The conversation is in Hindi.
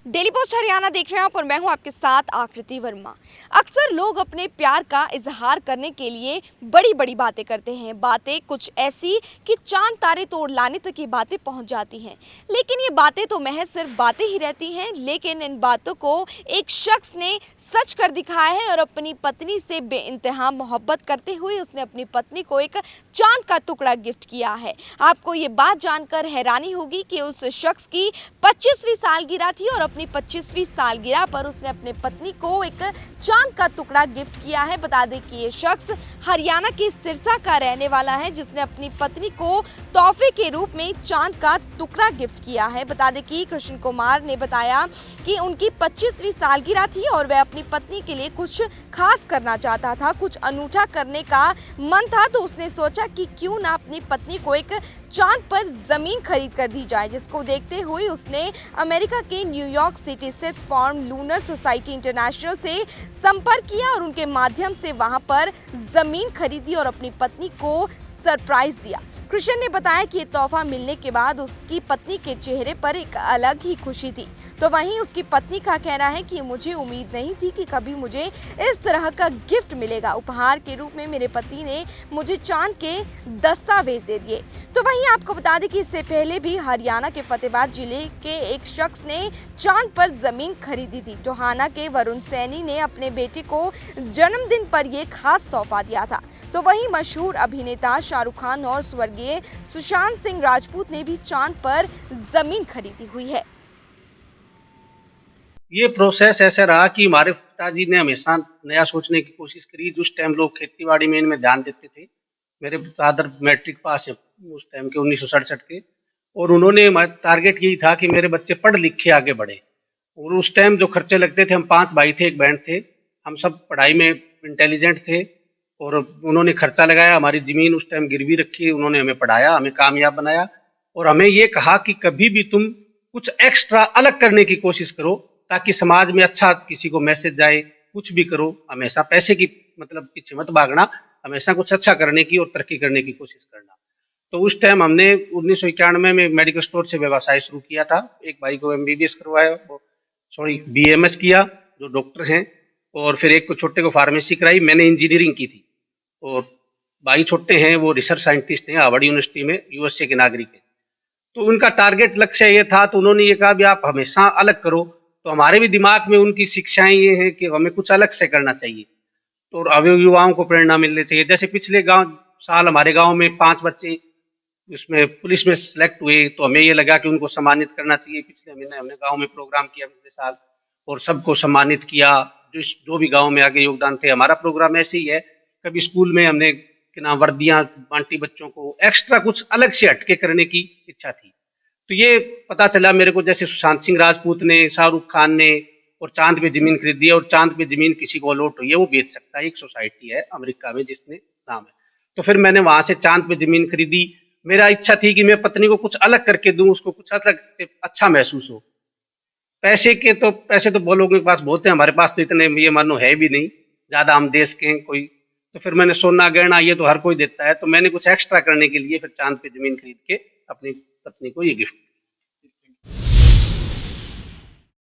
डेली पोस्ट हरियाणा देख रहे हैं आप और मैं हूं आपके साथ आकृति वर्मा। अक्सर लोग अपने प्यार का इजहार करने के लिए बड़ी बड़ी बातें करते हैं। बातें कुछ ऐसी कि चांद तारे तोड़ लाने तक ये बातें पहुंच जाती हैं, लेकिन ये बातें तो महज सिर्फ बातें ही रहती हैं। लेकिन इन बातों को एक शख्स ने सच कर दिखाया है और अपनी पत्नी से बेइंतहा मोहब्बत करते हुए उसने अपनी पत्नी को एक चांद का टुकड़ा गिफ्ट किया है। आपको ये बात जानकर हैरानी होगी कि उस शख्स की 25वीं सालगिरह थी और अपनी 25वीं सालगिरह पर उसने अपने पत्नी को एक चांद का टुकड़ा गिफ्ट किया है। बता दें कि ये शख्स हरियाणा के सिरसा का रहने वाला है, जिसने अपनी पत्नी को तोहफे के रूप में चांद का टुकड़ा गिफ्ट किया है। बता दें कि कृष्ण कुमार ने बताया कि उनकी 25वीं सालगिरह थी और वह अपनी पत्नी के लिए कुछ खास करना चाहता था, कुछ अनूठा करने का मन था। तो उसने सोचा कि क्यों ना अपनी पत्नी को एक चांद पर जमीन खरीद कर दी जाए, जिसको देखते हुए उसने अमेरिका के न्यूयॉर्क सिटी स्थित फॉर्म लूनर सोसाइटी इंटरनेशनल से संपर्क किया और उनके माध्यम से वहां पर जमीन खरीदी और अपनी पत्नी को सरप्राइज दिया। कृष्ण ने बताया कि ये तोहफा मिलने के बाद उसकी पत्नी के चेहरे पर एक अलग ही खुशी थी। तो वहीं उसकी पत्नी का कहना है कि मुझे उम्मीद नहीं थी कि कभी मुझे इस तरह का गिफ्ट मिलेगा। उपहार के रूप में मेरे पति ने मुझे चांद के दस्तावेज दे दिए। तो वहीं आपको बता दें कि इससे पहले भी हरियाणा के फतेहाबाद जिले के एक शख्स ने चांद पर जमीन खरीदी थी। टोहाना के वरुण सैनी ने अपने बेटे को जन्मदिन पर यह खास तोहफा दिया था। तो वहीं मशहूर अभिनेता शाहरुख खान और स्वर्गीय सुशांत सिंह राजपूत ने भी चांद पर जमीन खरीदी हुई है। ये प्रोसेस ऐसे रहा कि हमारे पिताजी ने हमेशा नया सोचने की कोशिश करी। उस टाइम लोग खेतीबाड़ी में इनमें ध्यान देते थे। मेरे फादर मैट्रिक पास है उस टाइम के 1967 के, और उन्होंने टारगेट यही था कि मेरे बच्चे पढ़ लिख के आगे बढ़े। और उस टाइम जो खर्चे लगते थे, हम 5 भाई थे, एक बहन थे, हम सब पढ़ाई में इंटेलिजेंट थे और उन्होंने खर्चा लगाया। हमारी ज़मीन उस टाइम गिरवी रखी, उन्होंने हमें पढ़ाया, हमें कामयाब बनाया और हमें ये कहा कि कभी भी तुम कुछ एक्स्ट्रा अलग करने की कोशिश करो ताकि समाज में अच्छा किसी को मैसेज जाए। कुछ भी करो, हमेशा पैसे की मतलब पीछे मत भागना, हमेशा कुछ अच्छा करने की और तरक्की करने की कोशिश करना। तो उस टाइम हमने 1991 में मेडिकल स्टोर से व्यवसाय शुरू किया था। एक भाई को एमबीबीएस करवाया, बीएमएस किया जो डॉक्टर हैं, और फिर एक को छोटे को फार्मेसी कराई। मैंने इंजीनियरिंग की थी और भाई छोटे हैं वो रिसर्च साइंटिस्ट हैं हार्वर्ड यूनिवर्सिटी में, यूएसए के नागरिक हैं। तो उनका टारगेट लक्ष्य ये था, तो उन्होंने ये कहा भी आप हमेशा अलग करो। तो हमारे भी दिमाग में उनकी शिक्षाएं ये हैं कि हमें कुछ अलग से करना चाहिए। तो अभी युवाओं को प्रेरणा मिलनी चाहिए। जैसे पिछले साल हमारे गांव में 5 बच्चे उसमें पुलिस में सिलेक्ट हुए, तो हमें ये लगा कि उनको सम्मानित करना चाहिए। पिछले महीने हमने गांव में प्रोग्राम किया पिछले साल और सबको सम्मानित किया जो भी गांव में आगे योगदान थे। हमारा प्रोग्राम ऐसे ही है। कभी स्कूल में हमने वर्दियां बांटी बच्चों को, एक्स्ट्रा कुछ अलग से हटके करने की इच्छा थी। तो ये पता चला मेरे को, जैसे सुशांत सिंह राजपूत ने, शाहरुख खान ने और चांद पे जमीन खरीदी है, और चांद पे जमीन किसी को अलॉट हुई है, वो बेच सकता है। एक सोसाइटी है अमेरिका में जिसने नाम है। तो फिर मैंने वहां से चांद पे जमीन खरीदी। मेरा इच्छा थी कि मैं पत्नी को कुछ अलग करके दूं, उसको कुछ अलग से अच्छा महसूस हो। पैसे तो लोगों के पास बहुत है, हमारे पास तो इतने ये मानो है भी नहीं ज्यादा, हम देश के हैं कोई। तो फिर मैंने सोना गहना ये तो हर कोई देता है, तो मैंने कुछ एक्स्ट्रा करने के लिए फिर चांद पे जमीन खरीद के अपनी पत्नी को ये गिफ्ट